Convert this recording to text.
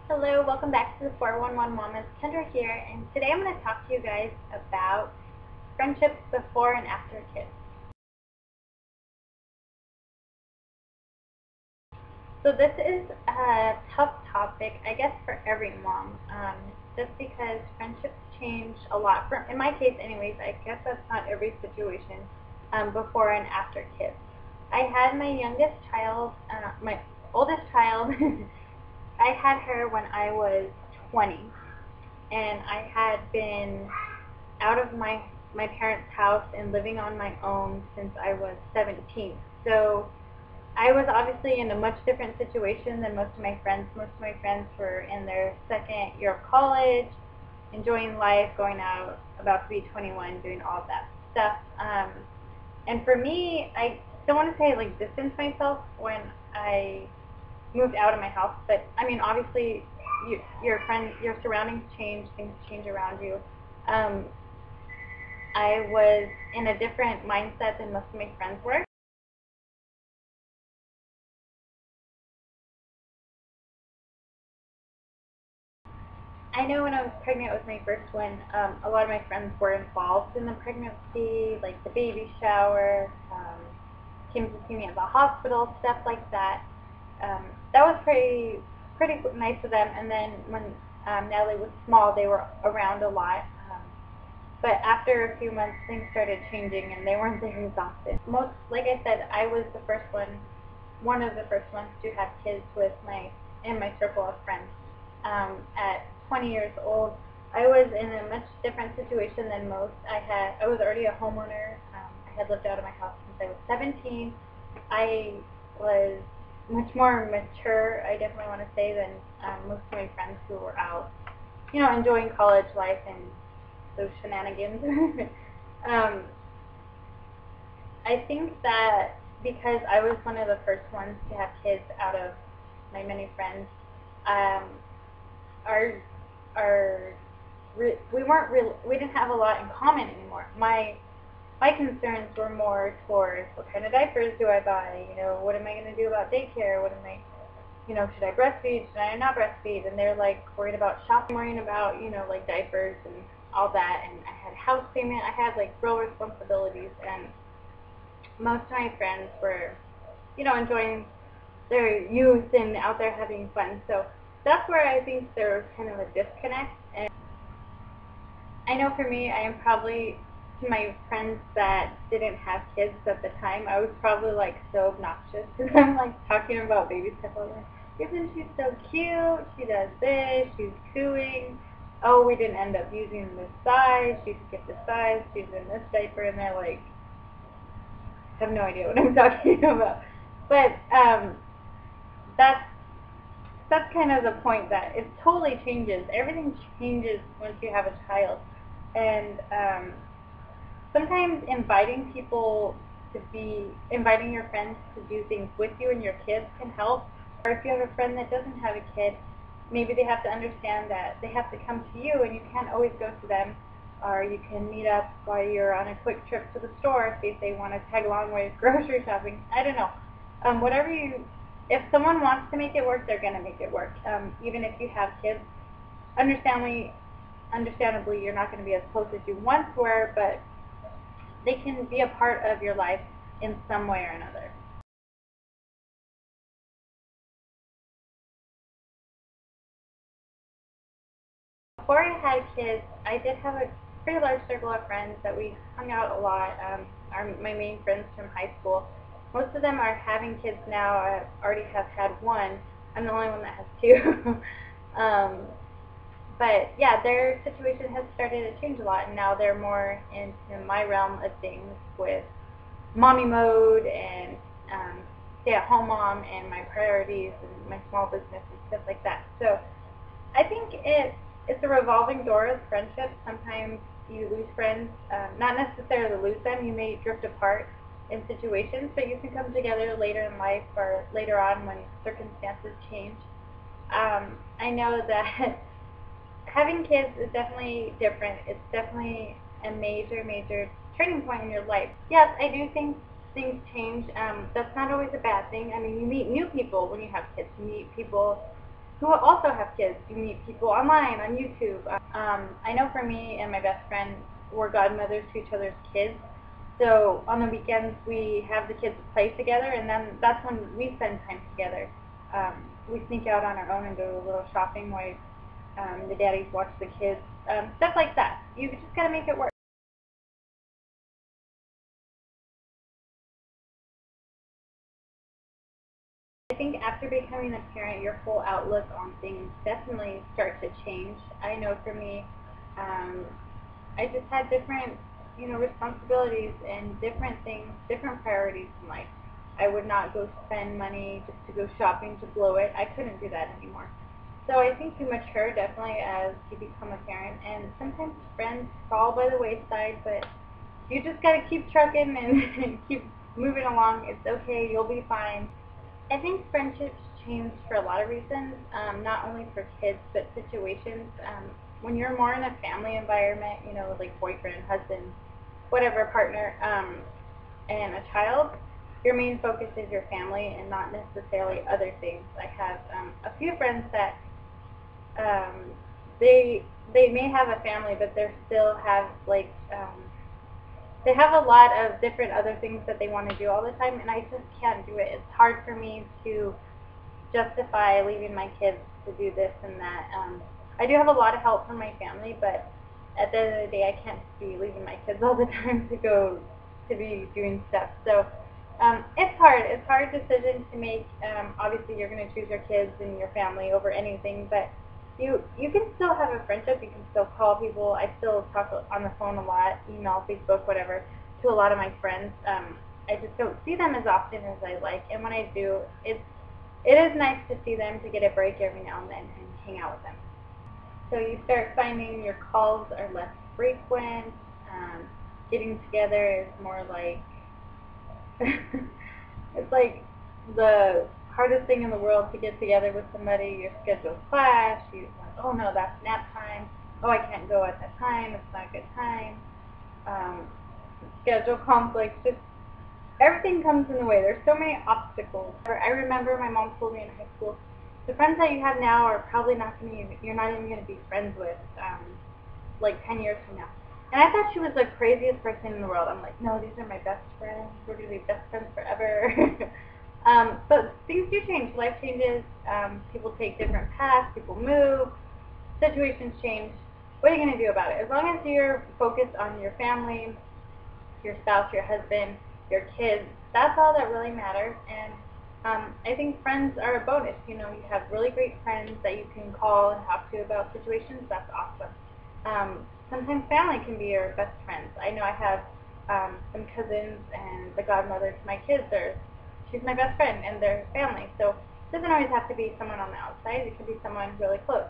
Hello, welcome back to the 411 Mommas. Kendra here, and today I'm going to talk to you guys about friendships before and after kids. So this is a tough topic, I guess, for every mom, just because friendships change a lot. In my case, anyways, I guess that's not every situation before and after kids. I had my youngest child, my oldest child, I had her when I was 20, and I had been out of my parents' house and living on my own since I was 17. So I was obviously in a much different situation than most of my friends. Most of my friends were in their second year of college, enjoying life, going out, about to be 21, doing all of that stuff. And for me, I don't want to say like distance myself when I moved out of my house, but I mean obviously your surroundings change, things change around you. I was in a different mindset than most of my friends were. I know when I was pregnant with my first one, a lot of my friends were involved in the pregnancy, like the baby shower, came to see me at the hospital, stuff like that. That was pretty nice of them. And then when Natalie was small, they were around a lot. But after a few months, things started changing, and they weren't there as often. Like I said, I was the first one of the first ones to have kids in my circle of friends. At 20 years old, I was in a much different situation than most. I was already a homeowner. I had lived out of my house since I was 17. I was much more mature, I definitely want to say, than most of my friends who were out, enjoying college life and those shenanigans. um, I think that because I was one of the first ones to have kids out of my many friends, um, our we didn't have a lot in common anymore. My concerns were more towards what kind of diapers do I buy? What am I going to do about daycare? Should I breastfeed? Should I not breastfeed? And they're like worried about shopping, worrying about, like diapers and all that. And I had a house payment. I had like real responsibilities. And most of my friends were, enjoying their youth and out there having fun. So that's where I think there was kind of a disconnect. And I know for me, I am probably, to my friends that didn't have kids at the time, I was probably like so obnoxious because I'm like talking about baby stuff. I was like, isn't she so cute? She does this, she's cooing. Oh, we didn't end up using this size, she skipped the size, she's in this diaper, and they're like, have no idea what I'm talking about. But that's kind of the point, that it totally changes. Everything changes once you have a child. And sometimes inviting your friends to do things with you and your kids can help. Or if you have a friend that doesn't have a kid, maybe they have to understand that they have to come to you and you can't always go to them. Or you can meet up while you're on a quick trip to the store, see if they want to tag along with grocery shopping. I don't know. If someone wants to make it work, they're going to make it work. Even if you have kids, understandably, you're not going to be as close as you once were, but they can be a part of your life in some way or another. Before I had kids, I did have a pretty large circle of friends that we hung out a lot. My main friends from high school. Most of them are having kids now. I already have had one. I'm the only one that has two. But yeah, their situation has started to change a lot, and now they're more into my realm of things with mommy mode and stay-at-home mom and my priorities and my small business and stuff like that. So I think it's a revolving door of friendships. Sometimes you lose friends, not necessarily lose them. You may drift apart in situations, but you can come together later in life or later on when circumstances change. I know that having kids is definitely different. It's definitely a major, major turning point in your life. Yes, I do think things change. That's not always a bad thing. I mean, you meet new people when you have kids. You meet people who also have kids. You meet people online, on YouTube. I know for me and my best friend, we're godmothers to each other's kids. So on the weekends, we have the kids play together, and then that's when we spend time together. We sneak out on our own and go a little shopping while the daddies watch the kids. Stuff like that. You just got to make it work. I think after becoming a parent, your whole outlook on things definitely starts to change. I know for me, um, I just had different, responsibilities and different things, different priorities in life. I would not go spend money just to go shopping to blow it. I couldn't do that anymore. So I think you mature definitely as you become a parent, and sometimes friends fall by the wayside, but you just got to keep trucking and keep moving along. It's okay. You'll be fine. I think friendships change for a lot of reasons, not only for kids, but situations. When you're more in a family environment, like boyfriend, husband, whatever, partner, and a child, your main focus is your family and not necessarily other things. I have a few friends that they may have a family, but they still have they have a lot of different other things that they want to do all the time, and I just can't do it. It's hard for me to justify leaving my kids to do this and that. I do have a lot of help from my family, but at the end of the day, I can't be leaving my kids all the time to go to be doing stuff. So it's hard. It's a hard decision to make. Obviously, you're going to choose your kids and your family over anything, but you can still have a friendship. You can still call people. I still talk on the phone a lot, email, Facebook, whatever, to a lot of my friends. I just don't see them as often as I like, and when I do, it is nice to see them, to get a break every now and then and hang out with them. So you start finding your calls are less frequent. Getting together is more like it's like the hardest thing in the world to get together with somebody. Your schedules clash. You like, oh no, that's nap time. Oh, I can't go at that time. It's not a good time. Schedule conflicts. Just everything comes in the way. There's so many obstacles. I remember my mom told me in high school, the friends that you have now are probably not going to, you're not even going to be friends with, like 10 years from now. And I thought she was the craziest person in the world. I'm like, no, these are my best friends. We're going to be best friends forever. But things do change. Life changes. People take different paths. People move. Situations change. What are you going to do about it? As long as you're focused on your family, your spouse, your husband, your kids, that's all that really matters. And I think friends are a bonus. You have really great friends that you can call and talk to about situations. That's awesome. Sometimes family can be your best friends. I know I have some cousins, and the godmother to my kids, she's my best friend, and they're family. So it doesn't always have to be someone on the outside. It can be someone really close.